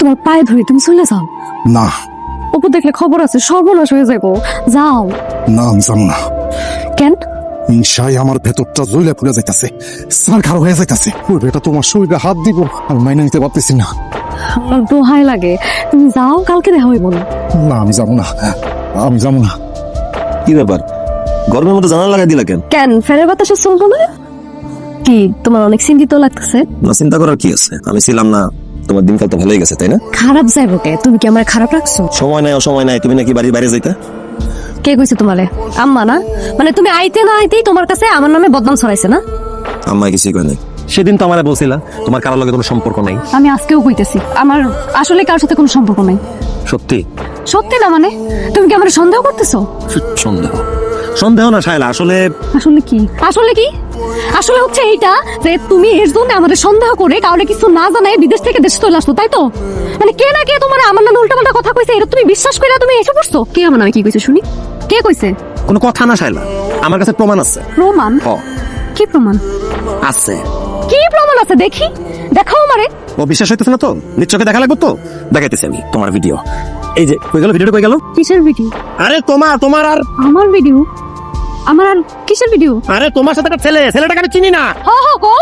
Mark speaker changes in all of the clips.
Speaker 1: তোমার পায়ে ধরি, তুমি চলে যাও।
Speaker 2: না
Speaker 1: অপু দেখলে খবর আছে, সর্বনাশ হয়ে যাবো। যাও।
Speaker 2: না, আমি যাবো না।
Speaker 1: কেন?
Speaker 2: হিংসায় আমার ভেতরটা জ্বলে পুড়ে যাইতাছে, সারখার হয়ে যাইতাছে। ওই বেটা তোমার শরীরে হাত দিব, আমি মাইনে নিতে পারতেছি না।
Speaker 1: আমার দোহাই লাগে, তুমি যাও, কালকে দেখা হইব না।
Speaker 2: না, আমি যাবো না, আমি যাবো না।
Speaker 3: কি ব্যাপার, গরমের মধ্যে জানালা লাগাই দিলা কেন?
Speaker 1: কেন ফ্যানের বাতাসে চলবো না? কি তোমার অনেক চিন্তিত লাগতেছে?
Speaker 3: না, চিন্তা করার কি আছে, আমি ছিলাম না, তোমার দিনকাল তো ভালোই গেছে তাই না?
Speaker 1: খারাপ যাইব কে? তুমি কি আমার খারাপ রাখছো?
Speaker 3: সময় নাই, অসময় নাই, তুমি নাকি বাড়ির বাইরে যাইতা?
Speaker 1: কে কইছে তোমারে? আম্মা না? মানে তুমি আইতে না আইতেই তোমার কাছে আমার নামে বদনাম ছড়াইছে না?
Speaker 3: আম্মা কিছুই কয় নাই।
Speaker 4: সেদিন তো আমারে বলছিলা তোমার কারোর লগে কোনো সম্পর্ক নাই।
Speaker 1: আমি আজকেও কইতেছি আমার আসলে কারোর সাথে কোনো সম্পর্ক নাই।
Speaker 4: সত্যি?
Speaker 1: সত্যি না মানে? তুমি কি আমার সন্দেহ করতেছো?
Speaker 4: সন্দেহ? সন্দেহ না শায়লা, আসলে
Speaker 1: আসলে কি? আসলে কি? আসলে হচ্ছে এইটা যে তুমি এর জন্য আমাদের সন্দেহ করে কাউকে কিছু না জানাই বিদেশ থেকে দেশে চলে আসতো, তাই তো? মানে কে না কে তোমার আমার নামে উল্টাপাল্টা কথা কইছে, এটা তুমি বিশ্বাস করে তুমি এসে পড়ছো? কে আমার নামে কি কইছে শুনি? কে কইছে?
Speaker 4: কোনো কথা না শায়লা, আমার কাছে প্রমাণ আছে।
Speaker 1: প্রমাণ?
Speaker 4: হ,
Speaker 1: কি প্রমাণ?
Speaker 4: আছে।
Speaker 1: কি প্রমাণ আছে দেখি? দেখাও আমারে।
Speaker 4: ও বিশ্বাস হইতেছে না তো? নিশ্চয়ই দেখা লাগবে তো, দেখাইতেছি আমি তোমার ভিডিও। এই যে কই গেল ভিডিওটা, কই গেল?
Speaker 1: কিসের ভিডিও?
Speaker 4: আরে তোমার আর
Speaker 1: আমার ভিডিও? আমার আর কিসের ভিডিও?
Speaker 4: আরে তোমার সাথে একটা ছেলেটাকে আমি চিনি না।
Speaker 1: হ হ কও,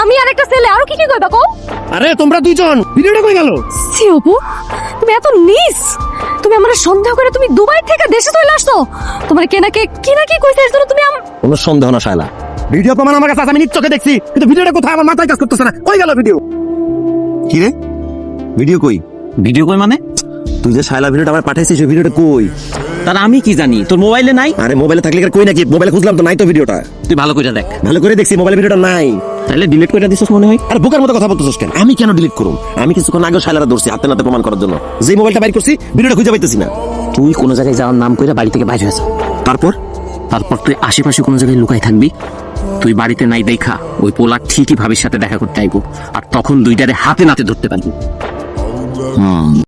Speaker 1: আমি আর একটা ছেলে, আরো কি কি কইবা কও?
Speaker 4: আরে তোমরা দুইজন, ভিডিওটা কই গেল?
Speaker 1: সি অপু, তুমি এত নিস, তুমি আমার সন্দেহ করে তুমি দুবাই থেকে দেশে চলে আসছো। তোমার কে না কে কি না কি কইছে এর জন্য তুমি
Speaker 4: কোনো সন্দেহ না শায়লা, ভিডিও প্রমাণ আমার কাছে আছে, আমি নিশ্চয়ই দেখছি, কিন্তু ভিডিওটা কোথায় আমার মাথায় কাজ করতেছে না। কই গেল ভিডিও?
Speaker 3: কি রে, ভিডিও কই?
Speaker 5: ভিডিও কই মানে?
Speaker 3: তুই যে শায়লা ভিডিওটা আমার পাঠাইছিস, সেই ভিডিওটা কই?
Speaker 5: তার আমি কি জানি, তোর মোবাইলে নাই?
Speaker 3: আরে মোবাইলে থাকলে কি আর কই নাকি? মোবাইলে খুঁজলাম তো নাই তো ভিডিওটা।
Speaker 5: তুই ভালো করে দেখ।
Speaker 3: ভালো করে দেখছি, মোবাইলে ভিডিওটা নাই।
Speaker 5: তাহলে ডিলিট করে দিছিস মনে হয়।
Speaker 3: আরে বোকার মতো কথা বলতেছিস কেন? আমি কেন ডিলিট করব? আমি কিছুক্ষণ আগে শায়লারা ধরছি হাতে নাতে প্রমাণ করার জন্য, যে মোবাইলটা বাইর করছি ভিডিওটা খুঁজে পাইতেছি না।
Speaker 5: তুই কোনো জায়গায় যাওয়ার নাম কইরা বাড়ি থেকে বাইরে হয়েছ,
Speaker 3: তারপর
Speaker 5: তারপর তুই আশেপাশে কোনো জায়গায় লুকাই থাকবি। তুই বাড়িতে নাই দেখা ওই পোলা ঠিকই ভাবির সাথে দেখা করতে আইবো, আর তখন দুইটারে হাতে নাতে ধরতে পারবি।